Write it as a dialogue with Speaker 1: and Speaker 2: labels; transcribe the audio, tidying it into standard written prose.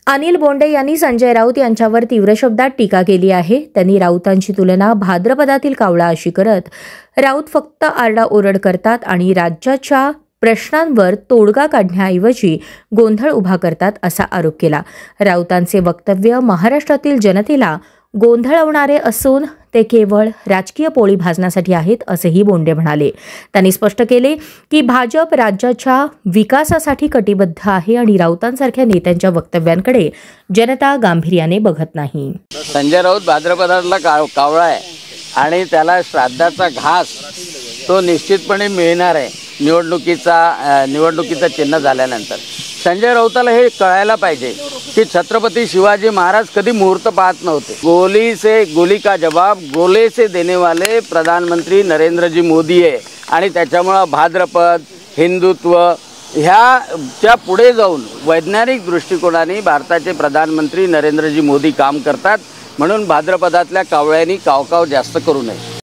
Speaker 1: अनिल बोंडे यांनी संजय राऊत यांच्यावर तीव्र शब्दात टीका केली आहे। त्यांनी राऊतांची तुलना भाद्रपदातील कावळा अशी करत राऊत फक्त आरडाओरड करतात आणि राज्याच्या प्रश्नांवर तोडगा काढण्याऐवजी गोंधळ उभा करतात असा आरोप केला। राऊतांचे वक्तव्य महाराष्ट्रातील जनतेला गोंधळवणारे असून ते केवळ राजकीय पोळी भाजण्यासाठी आहेत असेही बोंडे म्हणाले। त्यांनी स्पष्ट केले की भाजप राज्याच्या विकासासाठी कटिबद्ध आहे आणि राऊतांसारख्या नेत्यांच्या वक्तव्यांकडे जनता गांभीर्याने बघत नाही।
Speaker 2: संजय राऊत भाद्रपदातला कावळा आहे आणि त्याला श्राद्धाचा घास तो निश्चितपणे मिळणार आहे निवडणुकीचं चिन्ह झाल्यानंतर। संजय राऊताला हे कळायला पाहिजे की छत्रपती शिवाजी महाराज कधी मुहूर्त पाहत नव्हते। गोली का जवाब गोले से देने वाले प्रधानमंत्री नरेंद्रजी मोदी आहे आणि त्याच्यामुळे भाद्रपद हिंदुत्व ह्याच्या पुढे जाऊन वैज्ञानिक दृष्टिकोनाने भारताचे प्रधानमंत्री नरेंद्रजी मोदी काम करतात। म्हणून भाद्रपदातल्या कावळ्यांनी कावकाव जास्त करू नये।